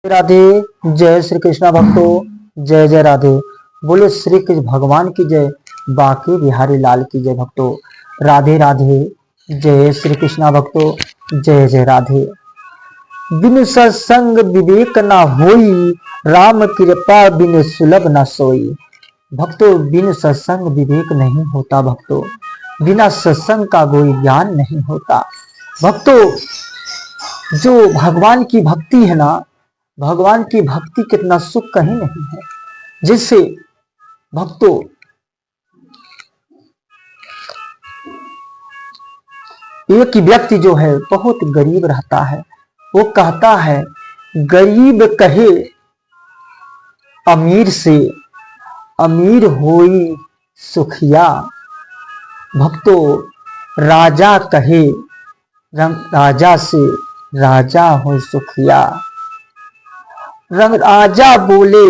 राधे। जय श्री कृष्णा भक्तों, जय जय राधे। बोले श्री कृष्ण भगवान की जय, बाकी बिहारी लाल की जय। भक्तों राधे राधे। जय श्री कृष्णा भक्तों, जय जय राधे। बिनु सत्संग विवेक ना होई, राम कृपा बिनु सुलभ ना सोई। भक्तों बिनु सत्संग विवेक नहीं होता। भक्तों बिना सत्संग का कोई ज्ञान नहीं होता। भक्तों जो भगवान की भक्ति है ना, भगवान की भक्ति कितना सुख कहीं नहीं है। जिससे भक्तों एक व्यक्ति जो है बहुत गरीब रहता है, वो कहता है गरीब कहे अमीर से, अमीर होई सुखिया। भक्तों राजा कहे राजा से, राजा हो सुखिया। राजा बोले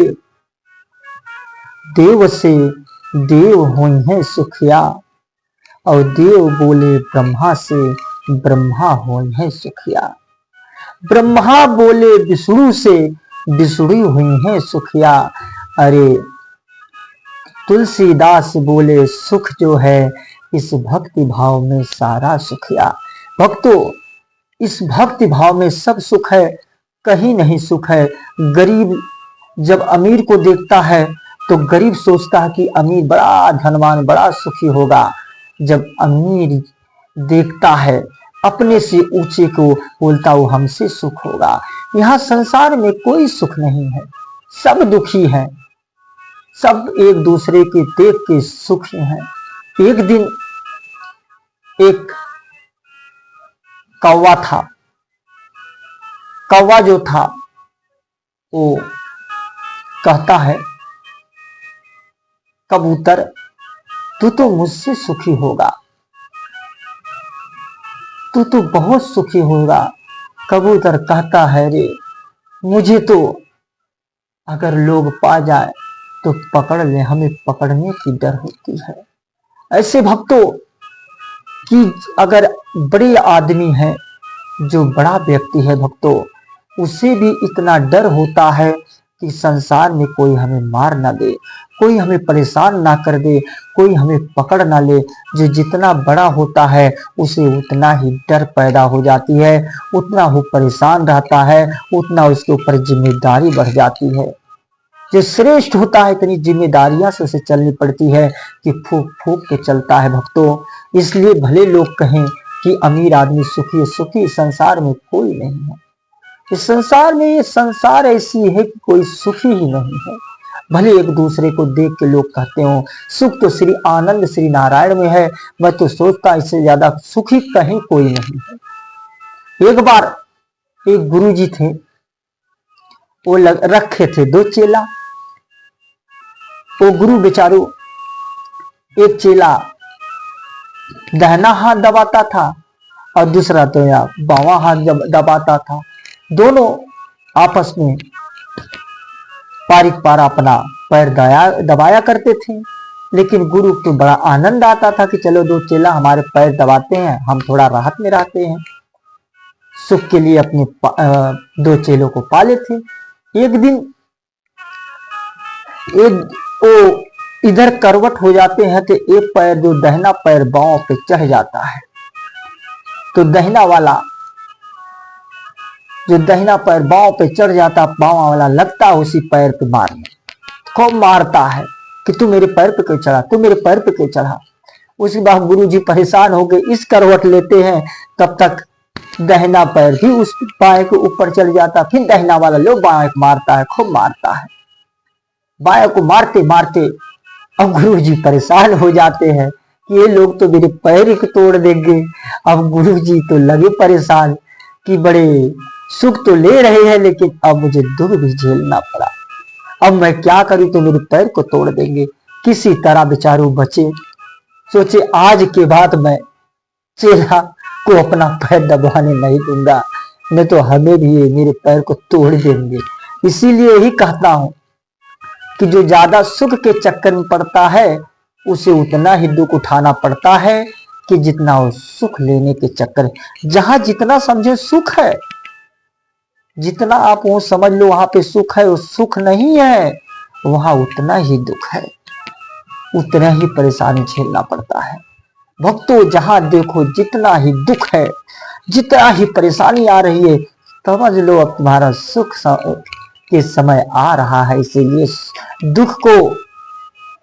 देव से, देव होई है सुखिया। और देव बोले ब्रह्मा से, ब्रह्मा होई है सुखिया। ब्रह्मा बोले विष्णु से, विष्णु हुई है सुखिया। अरे तुलसीदास बोले सुख जो है इस भक्ति भाव में सारा सुखिया। भक्तों इस भक्ति भाव में सब सुख है, कहीं नहीं सुख है। गरीब जब अमीर को देखता है तो गरीब सोचता है कि अमीर बड़ा धनवान, बड़ा सुखी होगा। जब अमीर देखता है अपने से ऊंचे को, बोलता वो हमसे सुख होगा। यहाँ संसार में कोई सुख नहीं है, सब दुखी हैं, सब एक दूसरे के देख के सुखी हैं। एक दिन एक कौवा था। कौवा जो था वो कहता है कबूतर तू तो मुझसे सुखी होगा, तू तो बहुत सुखी होगा। कबूतर कहता है रे मुझे तो अगर लोग पा जाए तो पकड़ ले, हमें पकड़ने की डर होती है। ऐसे भक्तों कि अगर बड़े आदमी है, जो बड़ा व्यक्ति है भक्तों, उसे भी इतना डर होता है कि संसार में कोई हमें मार ना दे, कोई हमें परेशान ना कर दे, कोई हमें पकड़ ना ले। जो जितना बड़ा होता है उसे उतना ही डर पैदा हो जाती है, उतना वो परेशान रहता है, उतना उसके ऊपर जिम्मेदारी बढ़ जाती है। जो श्रेष्ठ होता है इतनी जिम्मेदारियां से उसे चलनी पड़ती है कि फूक फूक के चलता है भक्तों। इसलिए भले लोग कहें कि अमीर आदमी सुखी है, सुखी संसार में कोई नहीं है। इस संसार में, ये संसार ऐसी है कि कोई सुखी ही नहीं है। भले एक दूसरे को देख के लोग कहते हो सुख तो श्री आनंद श्री नारायण में है, मैं तो सोचता इससे ज्यादा सुखी कहीं कोई नहीं है। एक बार एक गुरुजी थे, वो रखे थे दो चेला। वो गुरु बेचारू, एक चेला दाहिना हाथ दबाता था और दूसरा तो या बावां हाथ दबाता था। दोनों आपस में पारिक पारा अपना पैर दबाया करते थे। लेकिन गुरु को बड़ा आनंद आता था कि चलो दो चेला हमारे पैर दबाते हैं, हम थोड़ा राहत में रहते हैं। सुख के लिए अपने दो चेलों को पाले थे। एक दिन वो इधर करवट हो जाते हैं कि एक पैर जो दाहिना पैर बांव पे चढ़ जाता है, तो दाहिना वाला जो दाहिना पैर बांव पे चढ़ जाता, बांवा वाला लगता है उसी पैर पे मारने, खूब मारता है कि तू मेरे पैर पे क्यों चढ़ा, तू मेरे पैर पे क्यों चढ़ा। उसके बाद गुरुजी परेशान हो गए, इस करवट लेते हैं, तब तक दाहिना पैर भी उस बाएं के ऊपर चढ़ जाता। फिर दाहिना वाला लोग बाएं को मारता है, खूब मारता है। बाएं को मारते मारते अब गुरुजी परेशान हो जाते हैं कि ये लोग तो मेरे पैर ही तोड़ देंगे। अब गुरुजी तो लगे परेशान कि बड़े सुख तो ले रहे हैं लेकिन अब मुझे दुख भी झेलना पड़ा। अब मैं क्या करूं, तो मेरे पैर को तोड़ देंगे। किसी तरह बेचारू बचे। सोचे आज के बाद मैं चेला को अपना पैर दबाने नहीं दूंगा, नहीं तो हमें भी ये मेरे पैर को तोड़ देंगे। इसीलिए ही कहता हूं कि जो ज्यादा सुख के चक्कर में पड़ता है उसे उतना ही दुख उठाना पड़ता है कि जितना वो सुख लेने के चक्कर। जहां जितना समझे सुख है, जितना आप वो समझ लो वहां पे सुख है, वो सुख नहीं है, वहां उतना ही दुख है, उतना ही परेशानी झेलना पड़ता है। भक्तों जहां देखो जितना ही दुख है, जितना ही परेशानी आ रही है, समझ लो अब तुम्हारा सुख के समय आ रहा है। इसीलिए दुख को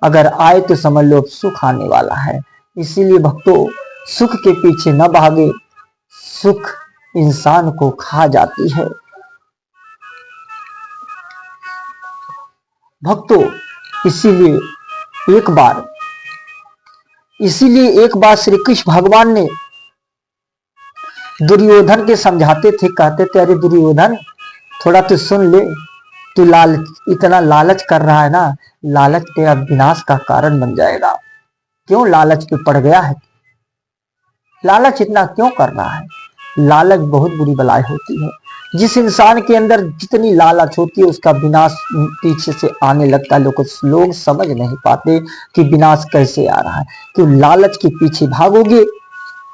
अगर आए तो समझ लो अब सुख आने वाला है। इसीलिए भक्तों सुख के पीछे न भागे, सुख इंसान को खा जाती है। भक्तों इसीलिए एक बार श्री कृष्ण भगवान ने दुर्योधन के समझाते थे, कहते थे अरे दुर्योधन थोड़ा तो सुन ले, तू इतना लालच कर रहा है ना, लालच तेरा विनाश का कारण बन जाएगा। क्यों लालच पे पड़ गया है? लालच इतना क्यों कर रहा है? लालच बहुत बुरी बलाई होती है। जिस इंसान के अंदर जितनी लालच होती है उसका विनाश पीछे से आने लगता है। लोग समझ नहीं पाते कि विनाश कैसे आ रहा है। तो लालच के पीछे भागोगे,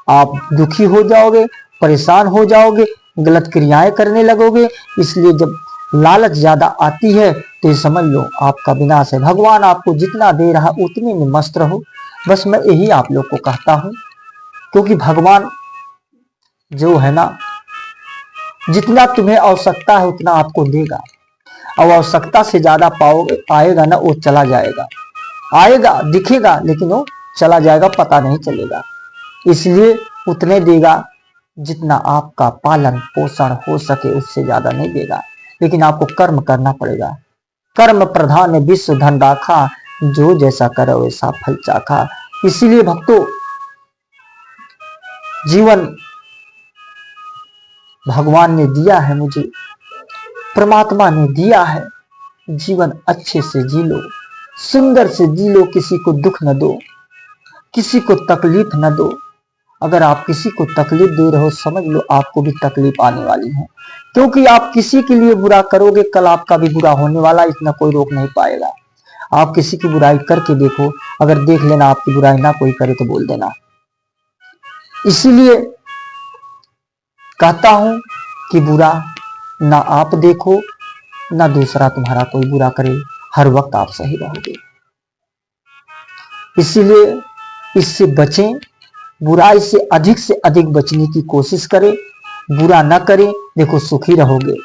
आप दुखी हो जाओगे, परेशान हो जाओगे, गलत क्रियाएं करने लगोगे। इसलिए जब लालच ज्यादा आती है तो ये समझ लो आपका विनाश है। भगवान आपको जितना दे रहा उतने में मस्त रहो, बस मैं यही आप लोग को कहता हूं। क्योंकि भगवान जो है ना, जितना तुम्हें आवश्यकता है उतना आपको देगा, और आवश्यकता से ज्यादा पाएगा ना वो चला जाएगा। आएगा दिखेगा लेकिन वो चला जाएगा, पता नहीं चलेगा। इसलिए उतने देगा जितना आपका पालन पोषण हो सके, उससे ज्यादा नहीं देगा। लेकिन आपको कर्म करना पड़ेगा। कर्म प्रधान विश्व धन राखा, जो जैसा करो वैसा फल चाखा। इसीलिए भक्तों जीवन भगवान ने दिया है, मुझे परमात्मा ने दिया है। जीवन अच्छे से जी लो, सुंदर से जी लो, किसी को दुख न दो, किसी को तकलीफ न दो। अगर आप किसी को तकलीफ दे रहे हो समझ लो आपको भी तकलीफ आने वाली है। क्योंकि आप किसी के लिए बुरा करोगे कल आपका भी बुरा होने वाला, इतना कोई रोक नहीं पाएगा। आप किसी की बुराई करके देखो, अगर देख लेना आपकी बुराई ना कोई करे तो बोल देना। इसीलिए कहता हूं कि बुरा ना आप देखो ना दूसरा तुम्हारा कोई बुरा करे, हर वक्त आप सही रहोगे। इसीलिए इससे बचें, बुराई से अधिक बचने की कोशिश करें। बुरा ना करें, देखो सुखी रहोगे।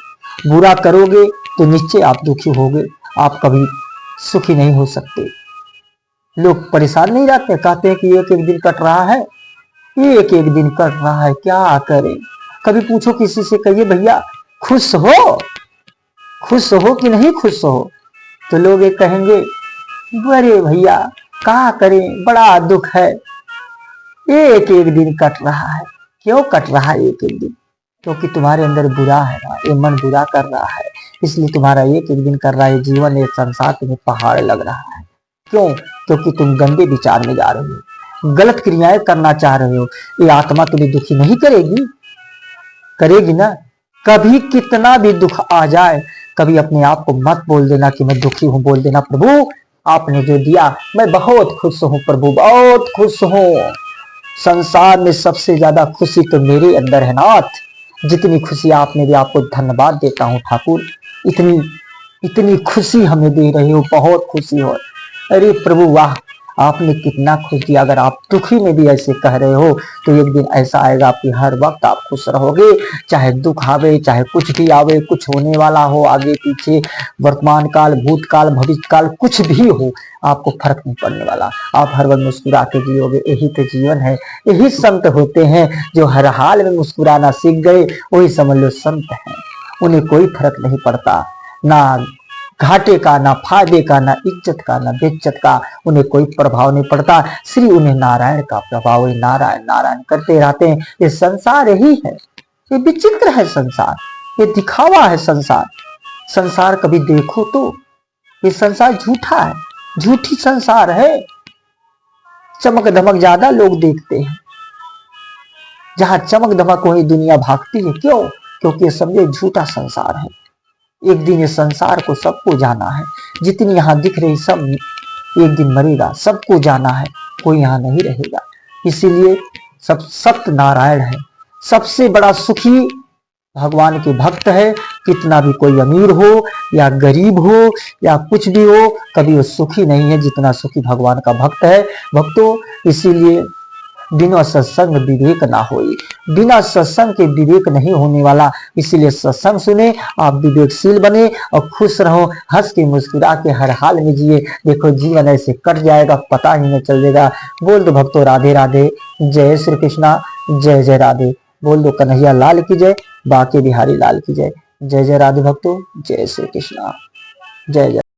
बुरा करोगे तो निश्चय आप दुखी होगे, आप कभी सुखी नहीं हो सकते। लोग परेशान नहीं रहते, कहते हैं कि एक एक दिन कट रहा है, एक एक दिन कट रहा है, क्या करें। कभी पूछो किसी से, कहिए भैया खुश हो कि नहीं खुश हो, तो लोग ये कहेंगे अरे भैया क्या करें, बड़ा दुख है, एक एक दिन कट रहा है। क्यों कट रहा है एक एक दिन? क्योंकि तुम्हारे अंदर बुरा है ना, ये मन बुरा कर रहा है, इसलिए तुम्हारा एक एक दिन कर रहा है। जीवन एक संसार तुम्हें पहाड़ लग रहा है। क्यों? क्योंकि तुम गंदे विचार में जा रहे हो, गलत क्रियाएं करना चाह रहे हो। ये आत्मा तुम्हें दुखी नहीं करेगी? करेगी ना। कभी कितना भी दुख आ जाए, कभी अपने आप को मत बोल देना कि मैं दुखी हूं, बोल देना प्रभु आपने जो दिया मैं बहुत खुश हूं, प्रभु बहुत खुश हूं। संसार में सबसे ज्यादा खुशी तो मेरे अंदर है नाथ। जितनी खुशी आपने दी आपको धन्यवाद देता हूं ठाकुर। इतनी खुशी हमें दे रहे हो, बहुत खुशी हो। अरे प्रभु वाह, आपने कितना खुश दिया। अगर आप दुखी में भी ऐसे कह रहे हो तो एक दिन ऐसा आएगा कि हर वक्त आप खुश रहोगे। चाहे दुख आवे, चाहे कुछ भी आवे, कुछ होने वाला हो आगे पीछे, वर्तमान काल भूतकाल भविष्य काल कुछ भी हो, आपको फर्क नहीं पड़ने वाला। आप हर वक्त मुस्कुरा के जियोगे। यही तो जीवन है। यही संत होते हैं जो हर हाल में मुस्कुराना सीख गए, वही समझ लो संत हैं। उन्हें कोई फर्क नहीं पड़ता, ना घाटे का, ना फायदे का, ना इज्जत का, ना बेइज्जत का, उन्हें कोई प्रभाव नहीं पड़ता। श्री उन्हें नारायण का प्रभाव है, नारायण नारायण करते रहते हैं। ये संसार यही है, ये विचित्र है संसार, ये दिखावा है संसार। संसार कभी देखो तो ये संसार झूठा है, झूठी संसार है। चमक धमक ज्यादा लोग देखते हैं, जहां चमक धमक वही दुनिया भागती है। क्यों? क्योंकि ये समझे झूठा संसार है। एक दिन ये संसार को सबको जाना है। जितनी यहाँ दिख रही सब एक दिन मरेगा, सबको जाना है, कोई यहाँ नहीं रहेगा। इसीलिए सब सत्य नारायण है। सबसे बड़ा सुखी भगवान के भक्त है कितना भी कोई अमीर हो या गरीब हो या कुछ भी हो, कभी वो सुखी नहीं है जितना सुखी भगवान का भक्त है। भक्तों, इसीलिए बिना सत्संग विवेक ना होई, बिना सत्संग के विवेक नहीं होने वाला। इसीलिए सत्संग सुने, आप विवेकशील बने और खुश रहो, हंस के मुस्कुरा के हर हाल में जिए। देखो जीवन ऐसे कट जाएगा, पता ही नहीं चलेगा। बोल दो भक्तों राधे राधे, जय श्री कृष्णा, जय जय राधे। बोल दो कन्हैया लाल की जय, बाके बिहारी लाल की जय। जय जय राधे भक्तों, जय श्री कृष्णा, जय जय।